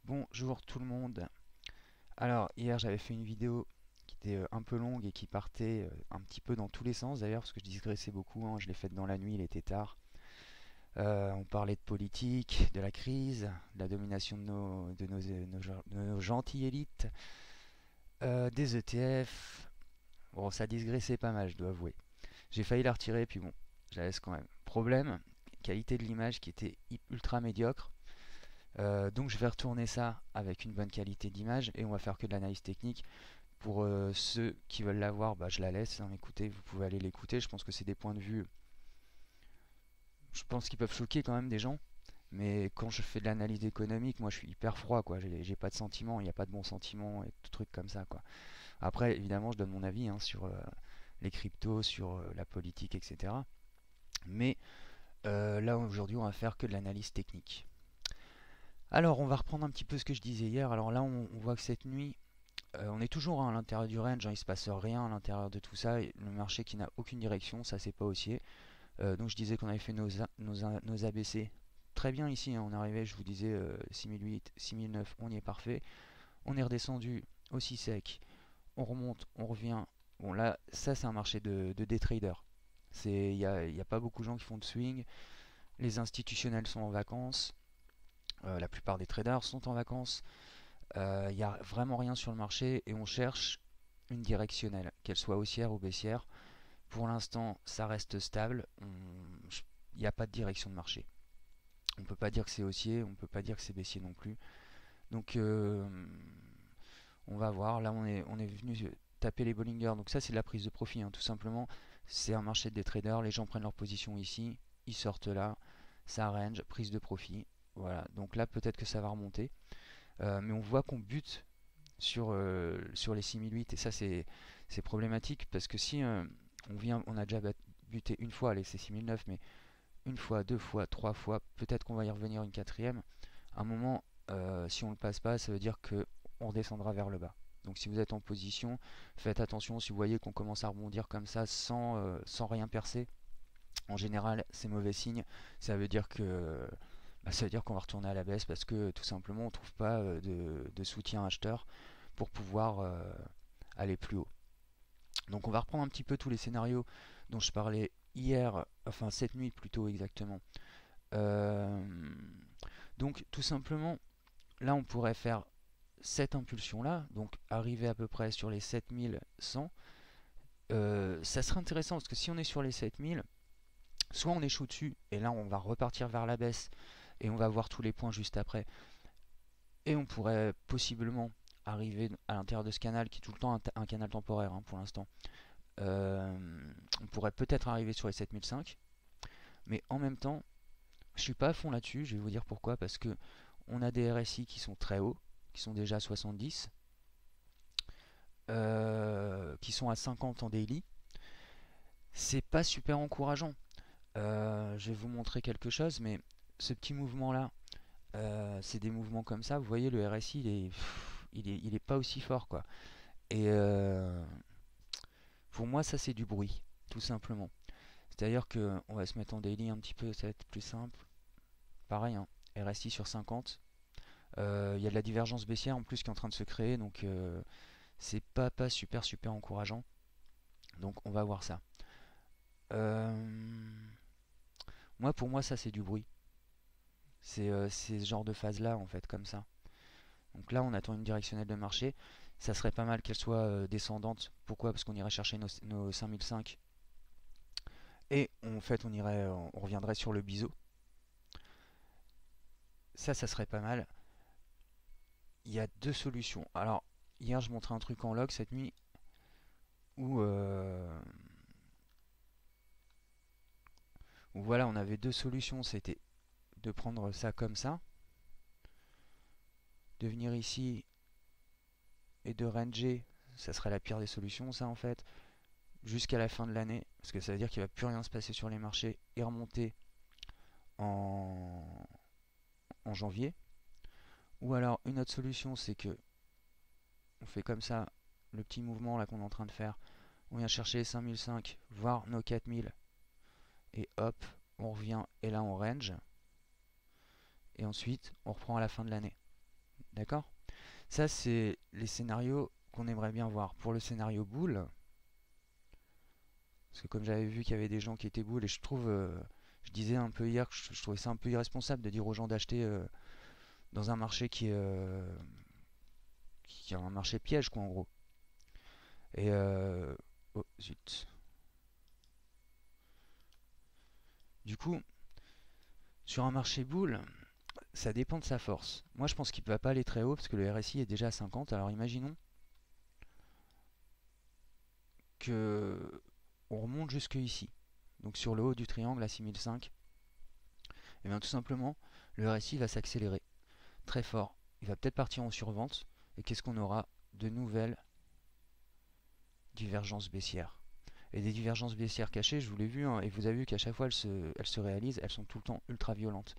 Bonjour tout le monde. Alors hier j'avais fait une vidéo qui était un peu longue et qui partait un petit peu dans tous les sens d'ailleurs parce que je digressais beaucoup, hein. Je l'ai faite dans la nuit, il était tard. On parlait de politique, de la crise, de la domination de nos gentilles élites, des ETF. Bon, ça digressait pas mal, je dois avouer. J'ai failli la retirer, puis bon, je la laisse quand même. Problème, qualité de l'image qui était ultra médiocre. Donc je vais retourner ça avec une bonne qualité d'image et on va faire que de l'analyse technique. Pour ceux qui veulent la voir, bah, je la laisse, hein. Écoutez, vous pouvez aller l'écouter. Je pense que c'est des points de vue, je pense qu'ils peuvent choquer quand même des gens. Mais quand je fais de l'analyse économique, moi je suis hyper froid, quoi. J'ai pas de sentiments, il n'y a pas de bons sentiments et tout trucs comme ça, quoi. Après, évidemment, je donne mon avis, hein, sur les cryptos, sur la politique, etc. Mais là aujourd'hui, on va faire que de l'analyse technique. Alors, on va reprendre un petit peu ce que je disais hier. Alors là, on voit que cette nuit, on est toujours, hein, à l'intérieur du range, hein, il se passe rien à l'intérieur de tout ça. Et le marché qui n'a aucune direction, ça c'est pas haussier. Donc je disais qu'on avait fait nos ABC très bien ici, hein. On arrivait, je vous disais, 6008, 6009, on y est parfait. On est redescendu aussi sec, on remonte, on revient. Bon là, ça c'est un marché de day trader. Il y a pas beaucoup de gens qui font de swing. Les institutionnels sont en vacances. La plupart des traders sont en vacances. Il n'y a vraiment rien sur le marché et on cherche une directionnelle, qu'elle soit haussière ou baissière. Pour l'instant, ça reste stable. Il n'y a pas de direction de marché. On ne peut pas dire que c'est haussier, on ne peut pas dire que c'est baissier non plus. Donc, on va voir. Là, on est venu taper les Bollinger. Donc ça, c'est de la prise de profit, hein, tout simplement. C'est un marché des traders. Les gens prennent leur position ici, ils sortent là, ça range, prise de profit. Voilà. Donc là, peut-être que ça va remonter. Mais on voit qu'on bute sur les 6008 et ça c'est problématique parce que si on a déjà buté une fois, allez c'est 6009, mais une fois, deux fois, trois fois, peut-être qu'on va y revenir une quatrième. À un moment, si on ne le passe pas, ça veut dire que on redescendra vers le bas. Donc si vous êtes en position, faites attention. Si vous voyez qu'on commence à rebondir comme ça sans rien percer, en général c'est mauvais signe. Ça veut dire que ça veut dire qu'on va retourner à la baisse parce que tout simplement on ne trouve pas de soutien acheteur pour pouvoir aller plus haut. Donc on va reprendre un petit peu tous les scénarios dont je parlais hier, enfin cette nuit plutôt exactement. Euh, donc tout simplement, là on pourrait faire cette impulsion là, donc arriver à peu près sur les 7100. Ça serait intéressant parce que si on est sur les 7000, soit on échoue dessus et là on va repartir vers la baisse et on va voir tous les points juste après. Et on pourrait possiblement arriver à l'intérieur de ce canal qui est tout le temps un canal temporaire, hein, pour l'instant. On pourrait peut-être arriver sur les 7005, mais en même temps, je suis pas à fond là-dessus. Je vais vous dire pourquoi. Parce que on a des RSI qui sont très hauts, qui sont déjà à 70, qui sont à 50 en daily. C'est pas super encourageant. Je vais vous montrer quelque chose, mais ce petit mouvement-là, c'est des mouvements comme ça. Vous voyez, le RSI, il est pas aussi fort, quoi. Et pour moi, ça c'est du bruit, tout simplement. C'est-à-dire que on va se mettre en daily un petit peu, ça va être plus simple. Pareil, hein, RSI sur 50. Il y a de la divergence baissière en plus qui est en train de se créer, donc c'est pas super encourageant. Donc on va voir ça. Euh, pour moi, ça c'est du bruit. C'est ce genre de phase là en fait, comme ça. Donc là, on attend une directionnelle de marché. Ça serait pas mal qu'elle soit descendante. Pourquoi? Parce qu'on irait chercher nos 5005 et en fait on reviendrait sur le biseau. Ça serait pas mal. Il y a deux solutions. Alors, hier je montrais un truc en log cette nuit où voilà, on avait deux solutions. C'était de prendre ça comme ça, de venir ici et de ranger. Ça serait la pire des solutions, ça en fait, jusqu'à la fin de l'année, parce que ça veut dire qu'il ne va plus rien se passer sur les marchés et remonter en, en janvier. Ou alors une autre solution, c'est que on fait comme ça, le petit mouvement là qu'on est en train de faire, on vient chercher les 5005, voire nos 4000, et hop, on revient et là on range, et ensuite on reprend à la fin de l'année. D'accord? Ça, c'est les scénarios qu'on aimerait bien voir. Pour le scénario boule, parce que comme j'avais vu qu'il y avait des gens qui étaient boules, et je trouve, je disais un peu hier que je trouvais ça un peu irresponsable de dire aux gens d'acheter dans un marché qui est un marché piège, quoi, en gros. Et oh, zut. Du coup, sur un marché boule, ça dépend de sa force. Moi, je pense qu'il ne va pas aller très haut parce que le RSI est déjà à 50. Alors imaginons que on remonte jusque ici. Donc sur le haut du triangle à 6005. Et bien tout simplement, le RSI va s'accélérer très fort. Il va peut-être partir en survente. Et qu'est-ce qu'on aura? De nouvelles divergences baissières. Et des divergences baissières cachées, je vous l'ai vu, hein, et vous avez vu qu'à chaque fois elles se réalisent, elles sont tout le temps ultra violentes.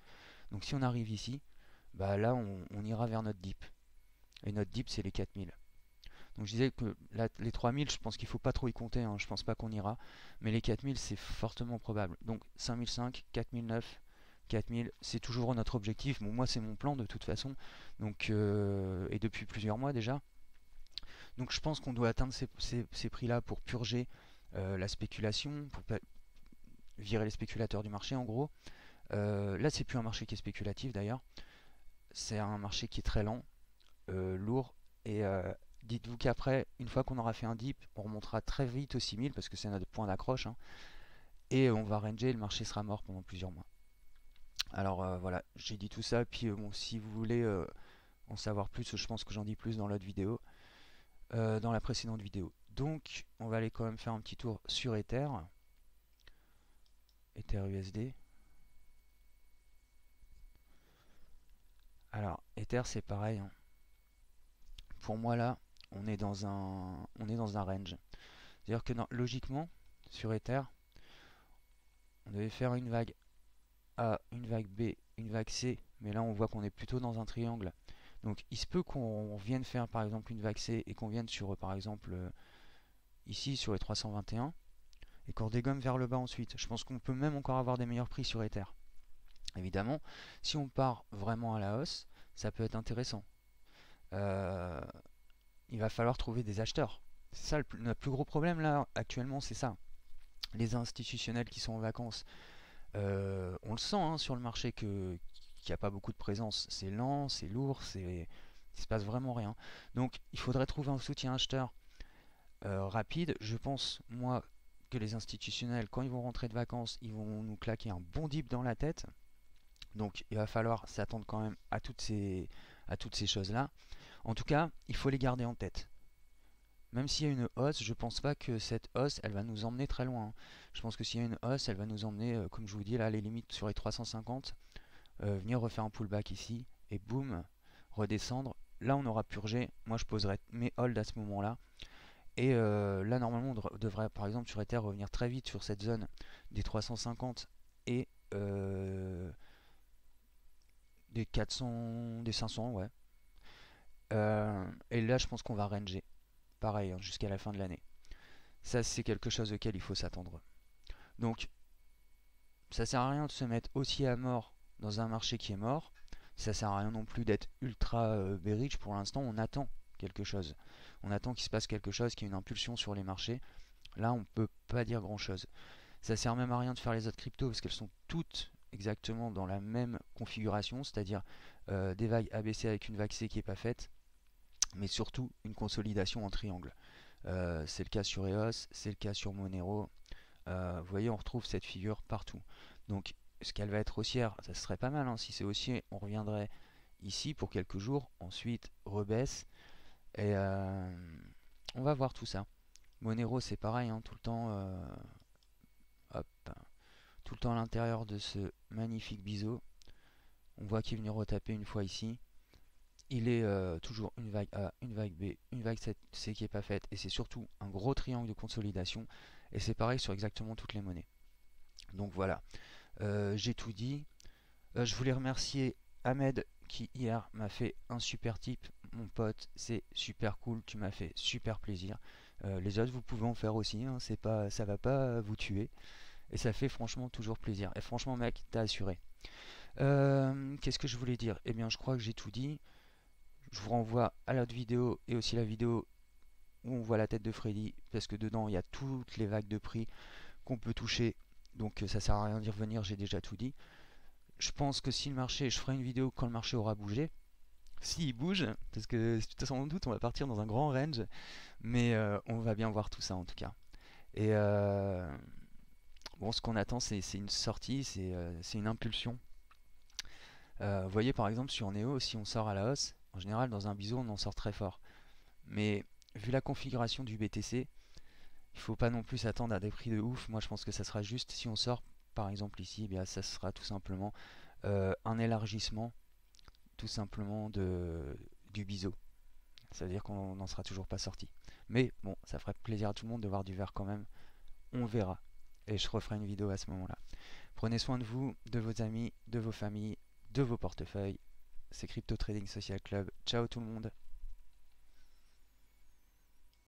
Donc si on arrive ici, bah là on ira vers notre dip. Et notre dip c'est les 4000. Donc je disais que là, les 3000, je pense qu'il ne faut pas trop y compter, hein, je pense pas qu'on ira. Mais les 4000 c'est fortement probable. Donc 5005, 4009, 4000, c'est toujours notre objectif. Bon, moi c'est mon plan de toute façon. Donc, et depuis plusieurs mois déjà. Donc je pense qu'on doit atteindre ces prix-là pour purger la spéculation, pour virer les spéculateurs du marché en gros. Là c'est plus un marché qui est spéculatif d'ailleurs. C'est un marché qui est très lent, lourd, et dites-vous qu'après, une fois qu'on aura fait un dip, on remontera très vite aux 6000 parce que c'est notre point d'accroche, hein, et on va ranger et le marché sera mort pendant plusieurs mois. Alors voilà, j'ai dit tout ça, puis bon, si vous voulez en savoir plus, je pense que j'en dis plus dans l'autre vidéo, dans la précédente vidéo. Donc on va aller quand même faire un petit tour sur Ether, Ether USD. Alors Ether c'est pareil, hein. Pour moi là, on est dans un range. C'est-à-dire que logiquement, sur Ether, on devait faire une vague A, une vague B, une vague C, mais là on voit qu'on est plutôt dans un triangle. Donc il se peut qu'on vienne faire par exemple une vague C et qu'on vienne sur par exemple ici sur les 321 et qu'on dégomme vers le bas ensuite. Je pense qu'on peut même encore avoir des meilleurs prix sur Ether. Évidemment, si on part vraiment à la hausse, ça peut être intéressant. Euh, il va falloir trouver des acheteurs. C'est ça notre plus gros problème là actuellement, c'est ça. Les institutionnels qui sont en vacances, on le sent hein, sur le marché qu'il n'y a pas beaucoup de présence. C'est lent, c'est lourd, il se passe vraiment rien. Donc il faudrait trouver un soutien acheteur rapide. Je pense, moi, que les institutionnels, quand ils vont rentrer de vacances, ils vont nous claquer un bon dip dans la tête. Donc il va falloir s'attendre quand même à toutes ces choses-là. En tout cas, il faut les garder en tête. Même s'il y a une hausse, je pense pas que cette hausse, elle va nous emmener très loin, hein. Je pense que s'il y a une hausse, elle va nous emmener, comme je vous dis, là, les limites sur les 350, venir refaire un pullback ici, et boum, redescendre. Là, on aura purgé. Moi, je poserai mes holds à ce moment-là. Et là, normalement, on devrait, par exemple, sur Ether, revenir très vite sur cette zone des 350 et des 400, des 500, ouais. Et là, je pense qu'on va ranger. Pareil, hein, jusqu'à la fin de l'année. Ça, c'est quelque chose auquel il faut s'attendre. Donc, ça sert à rien de se mettre aussi à mort dans un marché qui est mort. Ça sert à rien non plus d'être ultra bearish. Pour l'instant, on attend quelque chose. On attend qu'il se passe quelque chose, qu'il y ait une impulsion sur les marchés. Là, on ne peut pas dire grand chose. Ça sert même à rien de faire les autres cryptos parce qu'elles sont toutes exactement dans la même configuration, c'est-à-dire des vagues ABC avec une vague C qui n'est pas faite, mais surtout une consolidation en triangle. C'est le cas sur EOS, c'est le cas sur Monero. Vous voyez, on retrouve cette figure partout. Donc, est-ce qu'elle va être haussière? Ça serait pas mal, hein. Si c'est haussier, on reviendrait ici pour quelques jours. Ensuite, rebaisse. Et on va voir tout ça. Monero, c'est pareil, hein, tout le temps, hop, tout le temps à l'intérieur de ce magnifique biseau. On voit qu'il est venu retaper une fois ici. Il est toujours une vague A, une vague B, une vague C qui n'est pas faite. Et c'est surtout un gros triangle de consolidation. Et c'est pareil sur exactement toutes les monnaies. Donc voilà, j'ai tout dit. Je voulais remercier Ahmed qui hier m'a fait un super tip. Mon pote, c'est super cool, tu m'as fait super plaisir. Les autres, vous pouvez en faire aussi, hein, c'est pas, ça va pas vous tuer. Et ça fait franchement toujours plaisir. Et franchement, mec, t'as assuré. Qu'est-ce que je voulais dire? Eh bien, je crois que j'ai tout dit. Je vous renvoie à l'autre vidéo et aussi la vidéo où on voit la tête de Freddy, parce que dedans il y a toutes les vagues de prix qu'on peut toucher. Donc ça sert à rien d'y revenir, j'ai déjà tout dit. Je pense que si le marché, je ferai une vidéo quand le marché aura bougé. S'il bouge, parce que sans doute on va partir dans un grand range, mais on va bien voir tout ça en tout cas. Et bon, ce qu'on attend, c'est une sortie, c'est une impulsion. Vous voyez par exemple sur Neo, si on sort à la hausse, en général dans un biseau on en sort très fort. Mais vu la configuration du BTC, il faut pas non plus s'attendre à des prix de ouf. Moi je pense que ça sera juste si on sort par exemple ici, eh bien, ça sera tout simplement un élargissement tout simplement du biseau. Ça veut dire qu'on n'en sera toujours pas sorti. Mais bon, ça ferait plaisir à tout le monde de voir du vert quand même. On verra. Et je referai une vidéo à ce moment-là. Prenez soin de vous, de vos amis, de vos familles, de vos portefeuilles. C'est Crypto Trading Social Club. Ciao tout le monde.